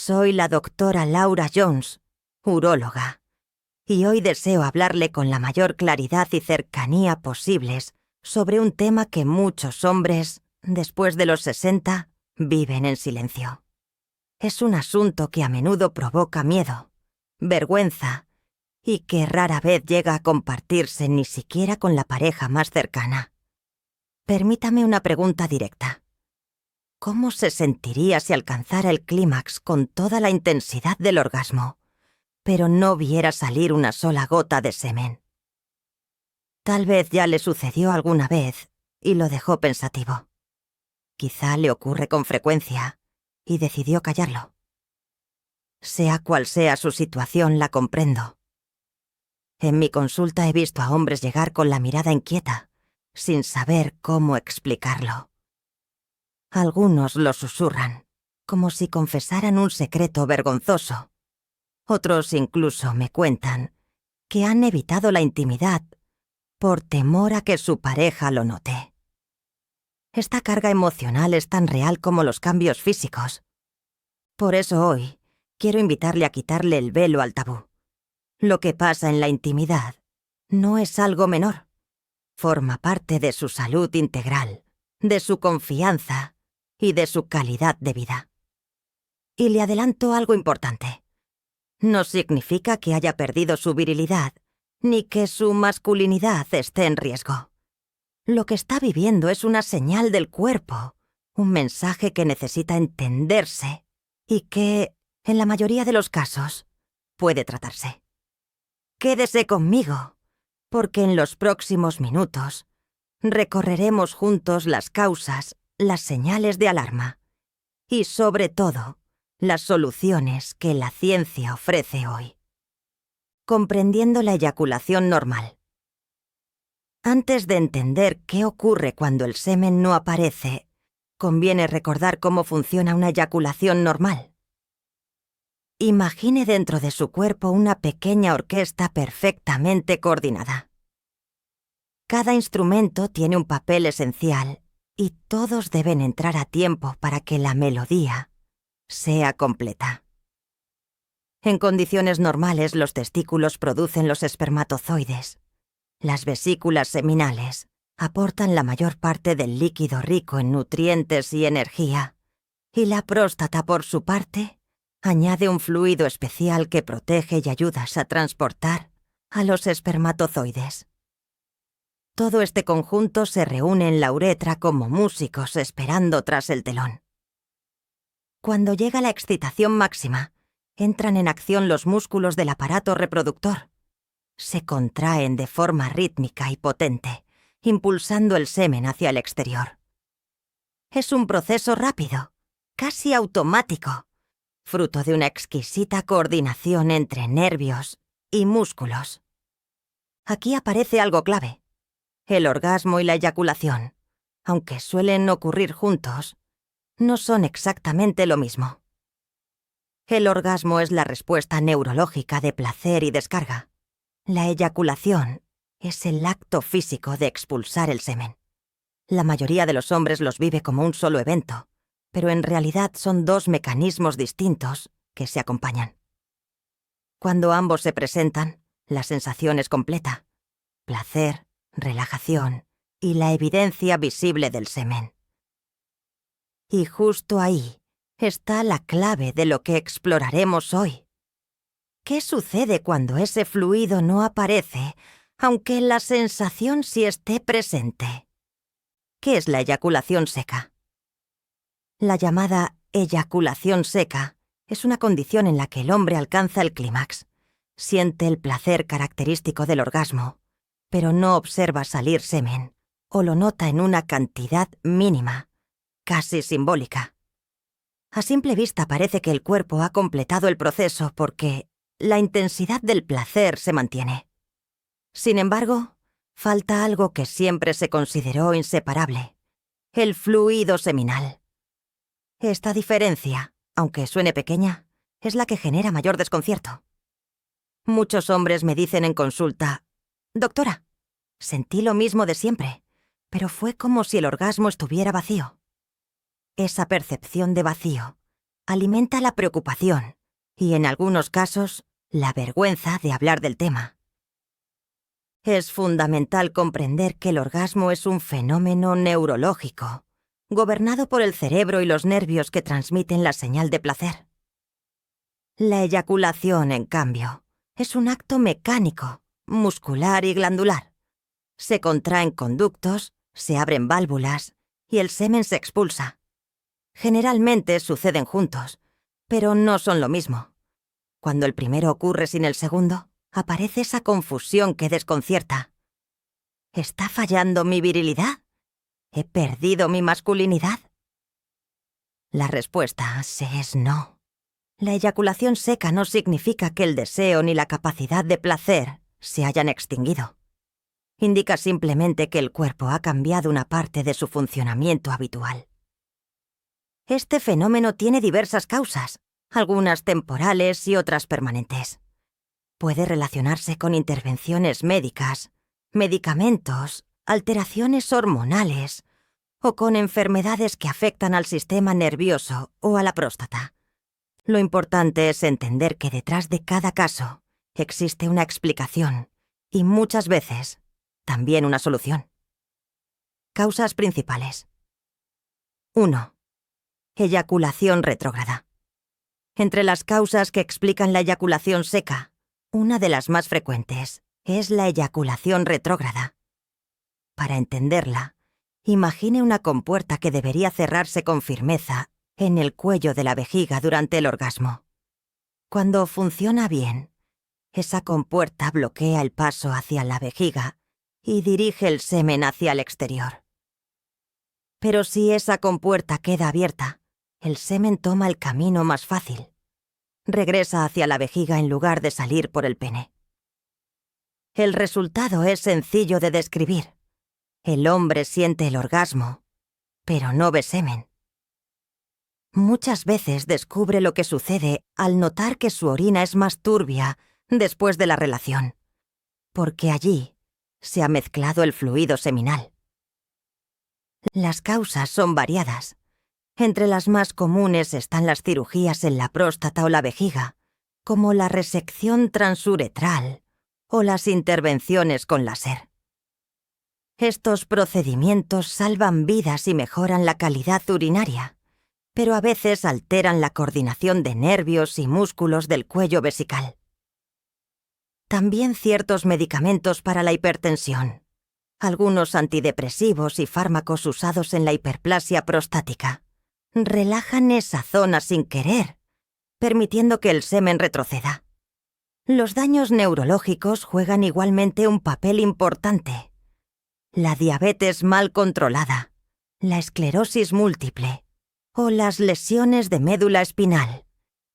Soy la doctora Laura Jones, uróloga, y hoy deseo hablarle con la mayor claridad y cercanía posibles sobre un tema que muchos hombres, después de los 60, viven en silencio. Es un asunto que a menudo provoca miedo, vergüenza, y que rara vez llega a compartirse ni siquiera con la pareja más cercana. Permítame una pregunta directa. ¿Cómo se sentiría si alcanzara el clímax con toda la intensidad del orgasmo, pero no viera salir una sola gota de semen? Tal vez ya le sucedió alguna vez y lo dejó pensativo. Quizá le ocurre con frecuencia y decidió callarlo. Sea cual sea su situación, la comprendo. En mi consulta he visto a hombres llegar con la mirada inquieta, sin saber cómo explicarlo. Algunos lo susurran, como si confesaran un secreto vergonzoso. Otros incluso me cuentan que han evitado la intimidad por temor a que su pareja lo note. Esta carga emocional es tan real como los cambios físicos. Por eso hoy quiero invitarle a quitarle el velo al tabú. Lo que pasa en la intimidad no es algo menor. Forma parte de su salud integral, de su confianza y de su calidad de vida. Y le adelanto algo importante. No significa que haya perdido su virilidad, ni que su masculinidad esté en riesgo. Lo que está viviendo es una señal del cuerpo, un mensaje que necesita entenderse y que, en la mayoría de los casos, puede tratarse. Quédese conmigo, porque en los próximos minutos recorreremos juntos las causas, las señales de alarma y, sobre todo, las soluciones que la ciencia ofrece hoy. Comprendiendo la eyaculación normal. Antes de entender qué ocurre cuando el semen no aparece, conviene recordar cómo funciona una eyaculación normal. Imagine dentro de su cuerpo una pequeña orquesta perfectamente coordinada. Cada instrumento tiene un papel esencial y todos deben entrar a tiempo para que la melodía sea completa. En condiciones normales, los testículos producen los espermatozoides. Las vesículas seminales aportan la mayor parte del líquido rico en nutrientes y energía, y la próstata, por su parte, añade un fluido especial que protege y ayuda a transportar a los espermatozoides. Todo este conjunto se reúne en la uretra como músicos esperando tras el telón. Cuando llega la excitación máxima, entran en acción los músculos del aparato reproductor. Se contraen de forma rítmica y potente, impulsando el semen hacia el exterior. Es un proceso rápido, casi automático, fruto de una exquisita coordinación entre nervios y músculos. Aquí aparece algo clave. El orgasmo y la eyaculación, aunque suelen ocurrir juntos, no son exactamente lo mismo. El orgasmo es la respuesta neurológica de placer y descarga. La eyaculación es el acto físico de expulsar el semen. La mayoría de los hombres los vive como un solo evento, pero en realidad son dos mecanismos distintos que se acompañan. Cuando ambos se presentan, la sensación es completa: placer, relajación y la evidencia visible del semen. Y justo ahí está la clave de lo que exploraremos hoy. ¿Qué sucede cuando ese fluido no aparece, aunque la sensación sí esté presente? ¿Qué es la eyaculación seca? La llamada eyaculación seca es una condición en la que el hombre alcanza el clímax, siente el placer característico del orgasmo, pero no observa salir semen, o lo nota en una cantidad mínima, casi simbólica. A simple vista parece que el cuerpo ha completado el proceso porque la intensidad del placer se mantiene. Sin embargo, falta algo que siempre se consideró inseparable: el fluido seminal. Esta diferencia, aunque suene pequeña, es la que genera mayor desconcierto. Muchos hombres me dicen en consulta: «Doctora, sentí lo mismo de siempre, pero fue como si el orgasmo estuviera vacío». Esa percepción de vacío alimenta la preocupación y, en algunos casos, la vergüenza de hablar del tema. Es fundamental comprender que el orgasmo es un fenómeno neurológico, gobernado por el cerebro y los nervios que transmiten la señal de placer. La eyaculación, en cambio, es un acto mecánico, muscular y glandular. Se contraen conductos, se abren válvulas y el semen se expulsa. Generalmente suceden juntos, pero no son lo mismo. Cuando el primero ocurre sin el segundo, aparece esa confusión que desconcierta. ¿Está fallando mi virilidad? ¿He perdido mi masculinidad? La respuesta es no. La eyaculación seca no significa que el deseo ni la capacidad de placer se hayan extinguido. Indica simplemente que el cuerpo ha cambiado una parte de su funcionamiento habitual. Este fenómeno tiene diversas causas, algunas temporales y otras permanentes. Puede relacionarse con intervenciones médicas, medicamentos, alteraciones hormonales o con enfermedades que afectan al sistema nervioso o a la próstata. Lo importante es entender que detrás de cada caso existe una explicación y muchas veces también una solución. Causas principales. 1. Eyaculación retrógrada. Entre las causas que explican la eyaculación seca, una de las más frecuentes es la eyaculación retrógrada. Para entenderla, imagine una compuerta que debería cerrarse con firmeza en el cuello de la vejiga durante el orgasmo. Cuando funciona bien, esa compuerta bloquea el paso hacia la vejiga y dirige el semen hacia el exterior. Pero si esa compuerta queda abierta, el semen toma el camino más fácil. Regresa hacia la vejiga en lugar de salir por el pene. El resultado es sencillo de describir. El hombre siente el orgasmo, pero no ve semen. Muchas veces descubre lo que sucede al notar que su orina es más turbia después de la relación, porque allí se ha mezclado el fluido seminal. Las causas son variadas. Entre las más comunes están las cirugías en la próstata o la vejiga, como la resección transuretral o las intervenciones con láser. Estos procedimientos salvan vidas y mejoran la calidad urinaria, pero a veces alteran la coordinación de nervios y músculos del cuello vesical. También ciertos medicamentos para la hipertensión, algunos antidepresivos y fármacos usados en la hiperplasia prostática, relajan esa zona sin querer, permitiendo que el semen retroceda. Los daños neurológicos juegan igualmente un papel importante. La diabetes mal controlada, la esclerosis múltiple o las lesiones de médula espinal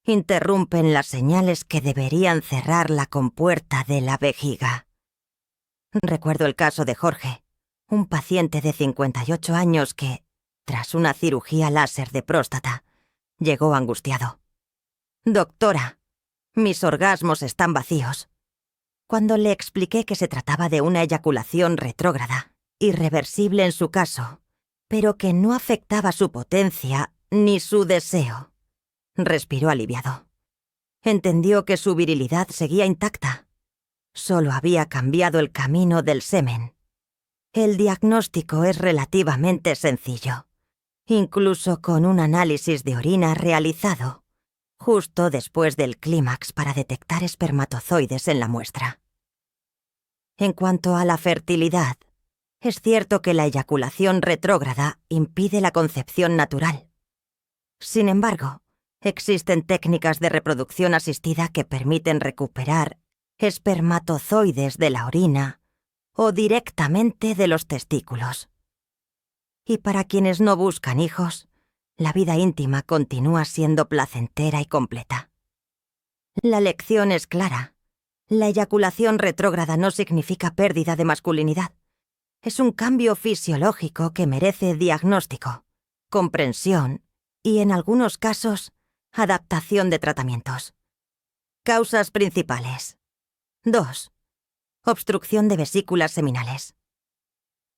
interrumpen las señales que deberían cerrar la compuerta de la vejiga. Recuerdo el caso de Jorge, un paciente de 58 años que, tras una cirugía láser de próstata, llegó angustiado. «Doctora, mis orgasmos están vacíos». Cuando le expliqué que se trataba de una eyaculación retrógrada, irreversible en su caso, pero que no afectaba su potencia ni su deseo, respiró aliviado. Entendió que su virilidad seguía intacta. Solo había cambiado el camino del semen. El diagnóstico es relativamente sencillo, incluso con un análisis de orina realizado justo después del clímax para detectar espermatozoides en la muestra. En cuanto a la fertilidad, es cierto que la eyaculación retrógrada impide la concepción natural. Sin embargo, existen técnicas de reproducción asistida que permiten recuperar espermatozoides de la orina o directamente de los testículos. Y para quienes no buscan hijos, la vida íntima continúa siendo placentera y completa. La lección es clara. La eyaculación retrógrada no significa pérdida de masculinidad. Es un cambio fisiológico que merece diagnóstico, comprensión y, en algunos casos, adaptación de tratamientos. Causas principales. 2. Obstrucción de vesículas seminales.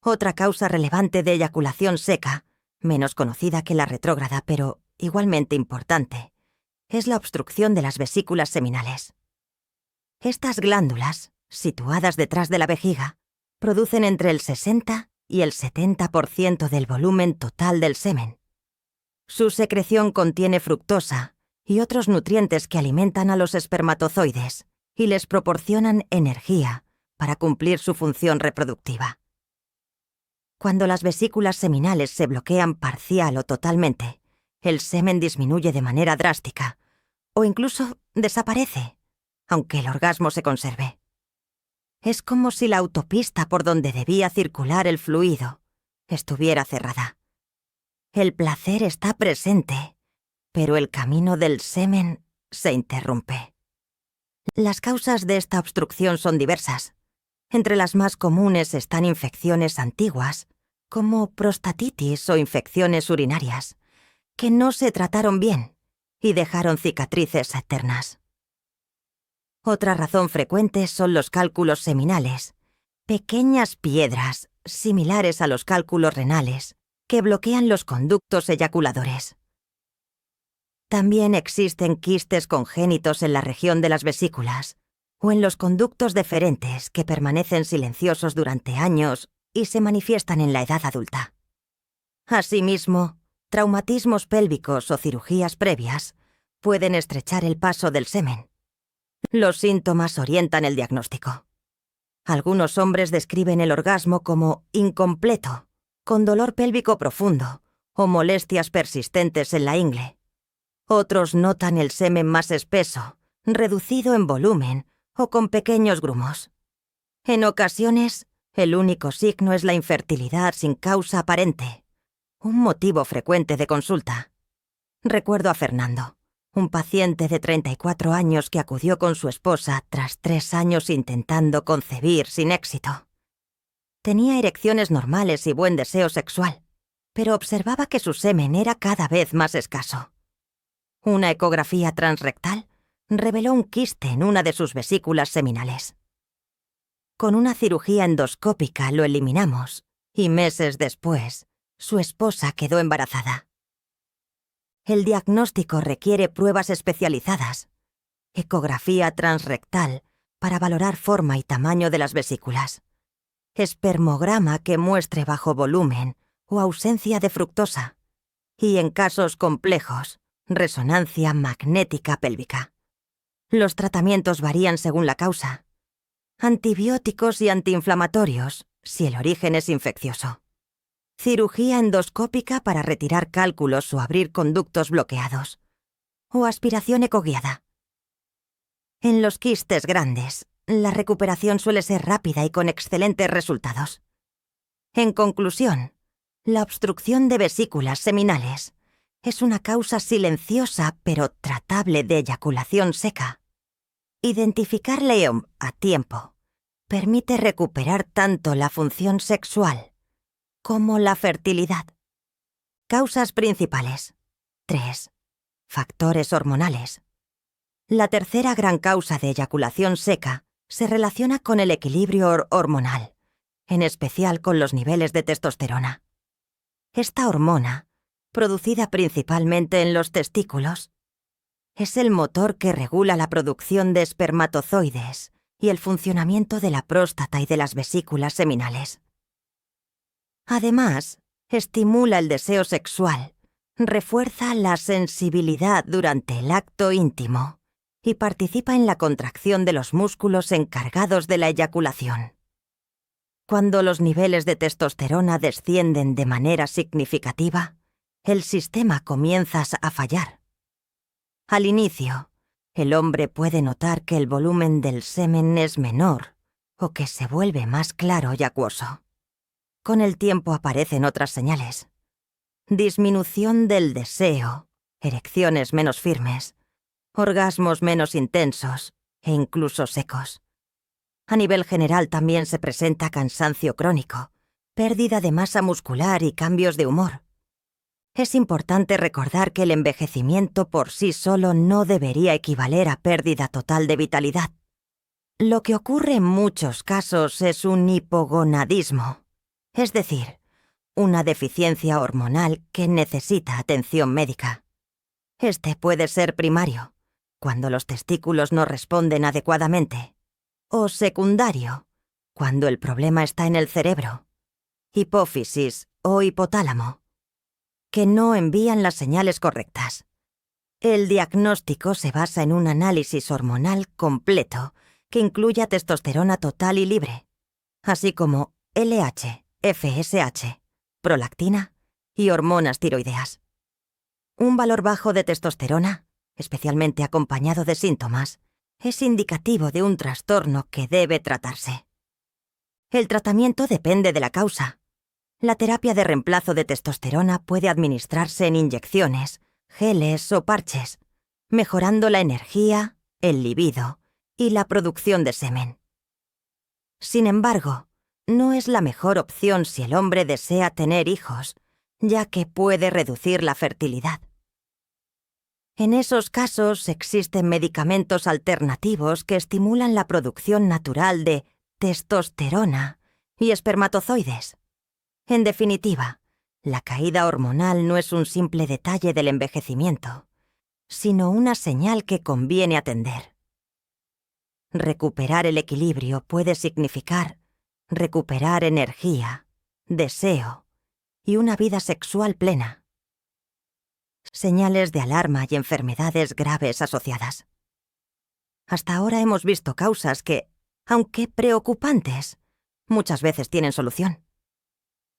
Otra causa relevante de eyaculación seca, menos conocida que la retrógrada pero igualmente importante, es la obstrucción de las vesículas seminales. Estas glándulas, situadas detrás de la vejiga, producen entre el 60 y el 70% del volumen total del semen. Su secreción contiene fructosa y otros nutrientes que alimentan a los espermatozoides y les proporcionan energía para cumplir su función reproductiva. Cuando las vesículas seminales se bloquean parcial o totalmente, el semen disminuye de manera drástica o incluso desaparece, aunque el orgasmo se conserve. Es como si la autopista por donde debía circular el fluido estuviera cerrada. El placer está presente, pero el camino del semen se interrumpe. Las causas de esta obstrucción son diversas. Entre las más comunes están infecciones antiguas, como prostatitis o infecciones urinarias, que no se trataron bien y dejaron cicatrices eternas. Otra razón frecuente son los cálculos seminales, pequeñas piedras similares a los cálculos renales que bloquean los conductos eyaculadores. También existen quistes congénitos en la región de las vesículas o en los conductos deferentes que permanecen silenciosos durante años y se manifiestan en la edad adulta. Asimismo, traumatismos pélvicos o cirugías previas pueden estrechar el paso del semen. Los síntomas orientan el diagnóstico. Algunos hombres describen el orgasmo como incompleto, con dolor pélvico profundo o molestias persistentes en la ingle. Otros notan el semen más espeso, reducido en volumen o con pequeños grumos. En ocasiones, el único signo es la infertilidad sin causa aparente, un motivo frecuente de consulta. Recuerdo a Fernando, un paciente de 34 años que acudió con su esposa tras 3 años intentando concebir sin éxito. Tenía erecciones normales y buen deseo sexual, pero observaba que su semen era cada vez más escaso. Una ecografía transrectal reveló un quiste en una de sus vesículas seminales. Con una cirugía endoscópica lo eliminamos y meses después, su esposa quedó embarazada. El diagnóstico requiere pruebas especializadas, ecografía transrectal para valorar forma y tamaño de las vesículas, espermograma que muestre bajo volumen o ausencia de fructosa, y en casos complejos, resonancia magnética pélvica. Los tratamientos varían según la causa. Antibióticos y antiinflamatorios, si el origen es infeccioso. Cirugía endoscópica para retirar cálculos o abrir conductos bloqueados. O aspiración ecoguiada. En los quistes grandes, la recuperación suele ser rápida y con excelentes resultados. En conclusión, la obstrucción de vesículas seminales es una causa silenciosa pero tratable de eyaculación seca. Identificarle a tiempo permite recuperar tanto la función sexual como la fertilidad. Causas principales. 3. Factores hormonales. La tercera gran causa de eyaculación seca se relaciona con el equilibrio hormonal, en especial con los niveles de testosterona. Esta hormona, producida principalmente en los testículos, es el motor que regula la producción de espermatozoides y el funcionamiento de la próstata y de las vesículas seminales. Además, estimula el deseo sexual, refuerza la sensibilidad durante el acto íntimo y participa en la contracción de los músculos encargados de la eyaculación. Cuando los niveles de testosterona descienden de manera significativa, el sistema comienza a fallar. Al inicio, el hombre puede notar que el volumen del semen es menor o que se vuelve más claro y acuoso. Con el tiempo aparecen otras señales. Disminución del deseo, erecciones menos firmes, orgasmos menos intensos e incluso secos. A nivel general también se presenta cansancio crónico, pérdida de masa muscular y cambios de humor. Es importante recordar que el envejecimiento por sí solo no debería equivaler a pérdida total de vitalidad. Lo que ocurre en muchos casos es un hipogonadismo, es decir, una deficiencia hormonal que necesita atención médica. Este puede ser primario, cuando los testículos no responden adecuadamente, o secundario, cuando el problema está en el cerebro, hipófisis o hipotálamo, que no envían las señales correctas. El diagnóstico se basa en un análisis hormonal completo que incluya testosterona total y libre, así como LH, FSH, prolactina y hormonas tiroideas. Un valor bajo de testosterona, especialmente acompañado de síntomas, es indicativo de un trastorno que debe tratarse. El tratamiento depende de la causa. La terapia de reemplazo de testosterona puede administrarse en inyecciones, geles o parches, mejorando la energía, el libido y la producción de semen. Sin embargo, no es la mejor opción si el hombre desea tener hijos, ya que puede reducir la fertilidad. En esos casos existen medicamentos alternativos que estimulan la producción natural de testosterona y espermatozoides. En definitiva, la caída hormonal no es un simple detalle del envejecimiento, sino una señal que conviene atender. Recuperar el equilibrio puede significar recuperar energía, deseo y una vida sexual plena. Señales de alarma y enfermedades graves asociadas. Hasta ahora hemos visto causas que, aunque preocupantes, muchas veces tienen solución.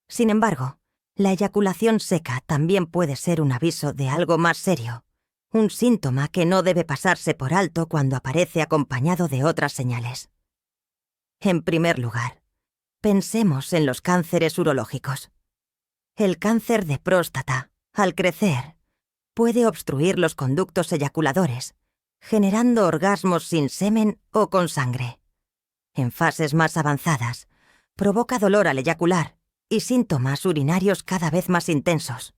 Sin embargo, la eyaculación seca también puede ser un aviso de algo más serio, un síntoma que no debe pasarse por alto cuando aparece acompañado de otras señales. En primer lugar, pensemos en los cánceres urológicos. El cáncer de próstata, al crecer, puede obstruir los conductos eyaculadores, generando orgasmos sin semen o con sangre. En fases más avanzadas, provoca dolor al eyacular y síntomas urinarios cada vez más intensos.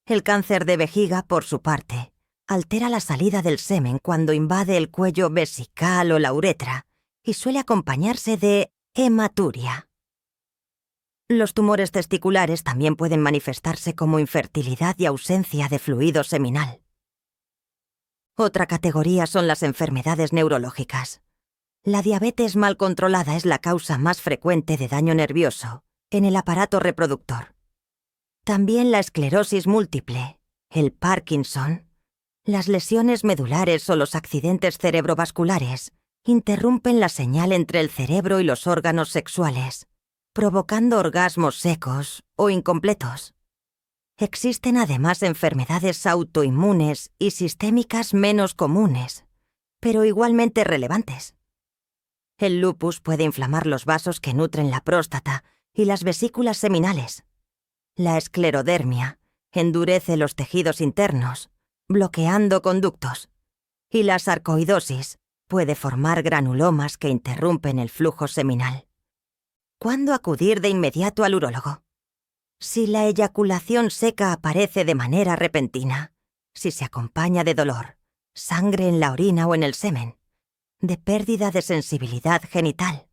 El cáncer de vejiga, por su parte, altera la salida del semen cuando invade el cuello vesical o la uretra y suele acompañarse de hematuria. Los tumores testiculares también pueden manifestarse como infertilidad y ausencia de fluido seminal. Otra categoría son las enfermedades neurológicas. La diabetes mal controlada es la causa más frecuente de daño nervioso en el aparato reproductor. También la esclerosis múltiple, el Parkinson, las lesiones medulares o los accidentes cerebrovasculares interrumpen la señal entre el cerebro y los órganos sexuales, provocando orgasmos secos o incompletos. Existen además enfermedades autoinmunes y sistémicas menos comunes, pero igualmente relevantes. El lupus puede inflamar los vasos que nutren la próstata y las vesículas seminales. La esclerodermia endurece los tejidos internos, bloqueando conductos. Y la sarcoidosis puede formar granulomas que interrumpen el flujo seminal. ¿Cuándo acudir de inmediato al urólogo? Si la eyaculación seca aparece de manera repentina, si se acompaña de dolor, sangre en la orina o en el semen, de pérdida de sensibilidad genital,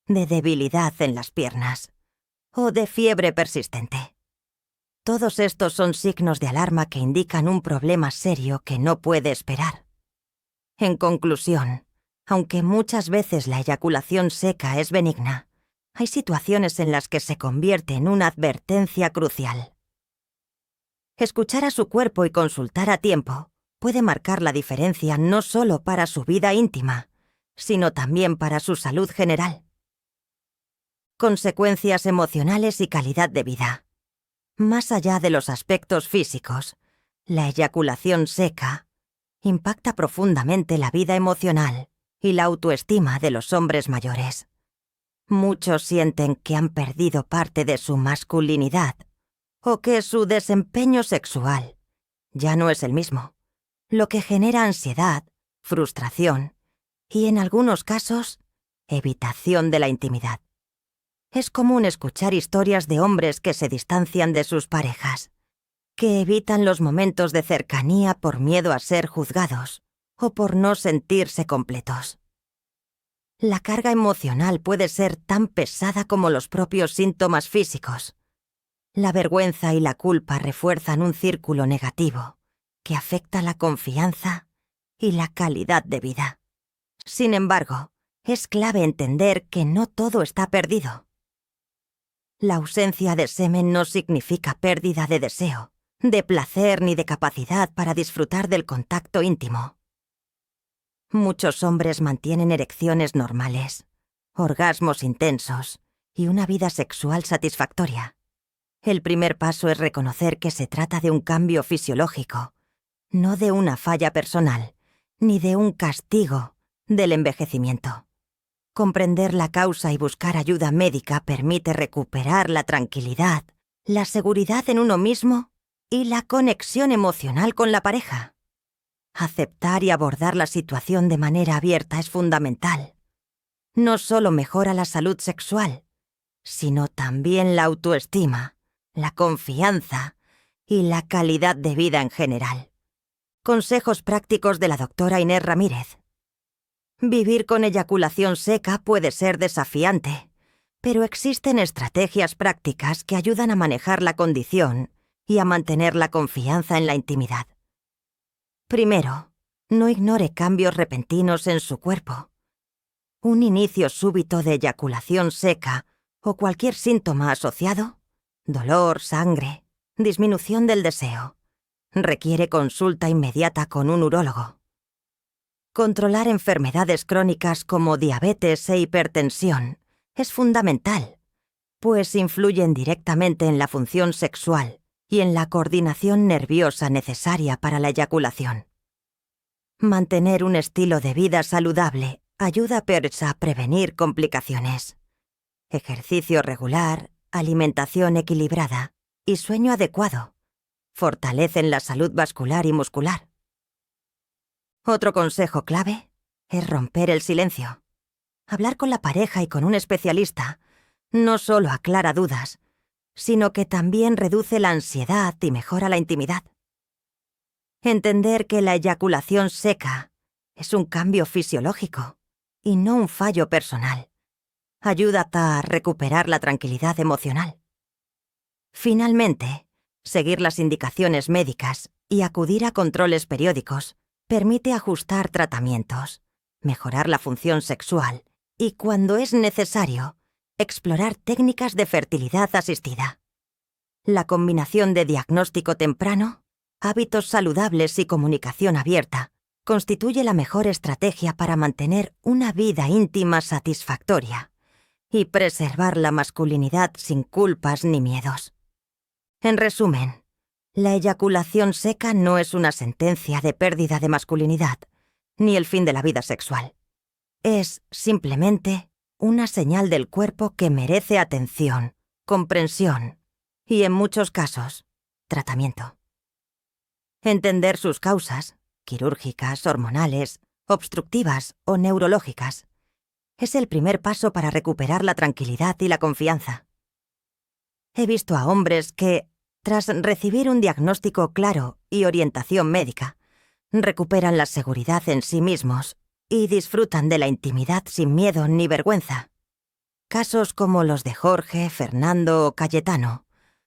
de debilidad en las piernas o de fiebre persistente. Todos estos son signos de alarma que indican un problema serio que no puede esperar. En conclusión, aunque muchas veces la eyaculación seca es benigna, hay situaciones en las que se convierte en una advertencia crucial. Escuchar a su cuerpo y consultar a tiempo puede marcar la diferencia no solo para su vida íntima, sino también para su salud general. Consecuencias emocionales y calidad de vida. Más allá de los aspectos físicos, la eyaculación seca impacta profundamente la vida emocional y la autoestima de los hombres mayores. Muchos sienten que han perdido parte de su masculinidad o que su desempeño sexual ya no es el mismo, lo que genera ansiedad, frustración y, en algunos casos, evitación de la intimidad. Es común escuchar historias de hombres que se distancian de sus parejas, que evitan los momentos de cercanía por miedo a ser juzgados o por no sentirse completos. La carga emocional puede ser tan pesada como los propios síntomas físicos. La vergüenza y la culpa refuerzan un círculo negativo que afecta la confianza y la calidad de vida. Sin embargo, es clave entender que no todo está perdido. La ausencia de semen no significa pérdida de deseo, de placer ni de capacidad para disfrutar del contacto íntimo. Muchos hombres mantienen erecciones normales, orgasmos intensos y una vida sexual satisfactoria. El primer paso es reconocer que se trata de un cambio fisiológico, no de una falla personal, ni de un castigo del envejecimiento. Comprender la causa y buscar ayuda médica permite recuperar la tranquilidad, la seguridad en uno mismo y la conexión emocional con la pareja. Aceptar y abordar la situación de manera abierta es fundamental. No solo mejora la salud sexual, sino también la autoestima, la confianza y la calidad de vida en general. Consejos prácticos de la doctora Inés Ramírez. Vivir con eyaculación seca puede ser desafiante, pero existen estrategias prácticas que ayudan a manejar la condición y a mantener la confianza en la intimidad. Primero, no ignore cambios repentinos en su cuerpo. Un inicio súbito de eyaculación seca o cualquier síntoma asociado, dolor, sangre, disminución del deseo, requiere consulta inmediata con un urólogo. Controlar enfermedades crónicas como diabetes e hipertensión es fundamental, pues influyen directamente en la función sexual y en la coordinación nerviosa necesaria para la eyaculación. Mantener un estilo de vida saludable ayuda a prevenir complicaciones. Ejercicio regular, alimentación equilibrada y sueño adecuado fortalecen la salud vascular y muscular. Otro consejo clave es romper el silencio. Hablar con la pareja y con un especialista no solo aclara dudas, sino que también reduce la ansiedad y mejora la intimidad. Entender que la eyaculación seca es un cambio fisiológico y no un fallo personal ayuda a recuperar la tranquilidad emocional. Finalmente, seguir las indicaciones médicas y acudir a controles periódicos permite ajustar tratamientos, mejorar la función sexual y, cuando es necesario, explorar técnicas de fertilidad asistida. La combinación de diagnóstico temprano, hábitos saludables y comunicación abierta constituye la mejor estrategia para mantener una vida íntima satisfactoria y preservar la masculinidad sin culpas ni miedos. En resumen, la eyaculación seca no es una sentencia de pérdida de masculinidad, ni el fin de la vida sexual. Es, simplemente, una señal del cuerpo que merece atención, comprensión y, en muchos casos, tratamiento. Entender sus causas, quirúrgicas, hormonales, obstructivas o neurológicas, es el primer paso para recuperar la tranquilidad y la confianza. He visto a hombres que, tras recibir un diagnóstico claro y orientación médica, recuperan la seguridad en sí mismos y disfrutan de la intimidad sin miedo ni vergüenza. Casos como los de Jorge, Fernando o Cayetano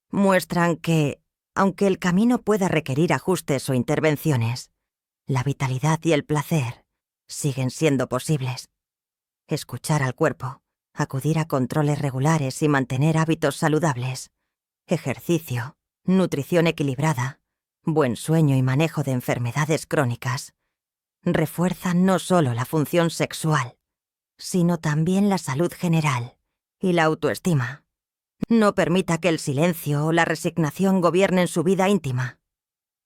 muestran que, aunque el camino pueda requerir ajustes o intervenciones, la vitalidad y el placer siguen siendo posibles. Escuchar al cuerpo, acudir a controles regulares y mantener hábitos saludables, ejercicio, nutrición equilibrada, buen sueño y manejo de enfermedades crónicas, refuerzan no solo la función sexual, sino también la salud general y la autoestima. No permita que el silencio o la resignación gobiernen su vida íntima.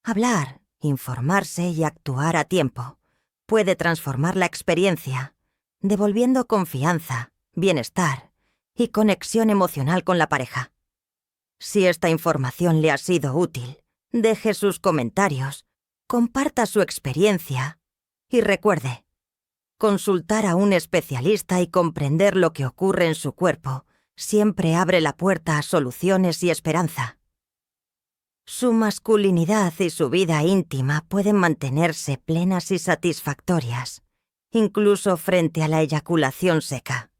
Hablar, informarse y actuar a tiempo puede transformar la experiencia, devolviendo confianza, bienestar y conexión emocional con la pareja. Si esta información le ha sido útil, deje sus comentarios, comparta su experiencia y recuerde, consultar a un especialista y comprender lo que ocurre en su cuerpo siempre abre la puerta a soluciones y esperanza. Su masculinidad y su vida íntima pueden mantenerse plenas y satisfactorias, incluso frente a la eyaculación seca.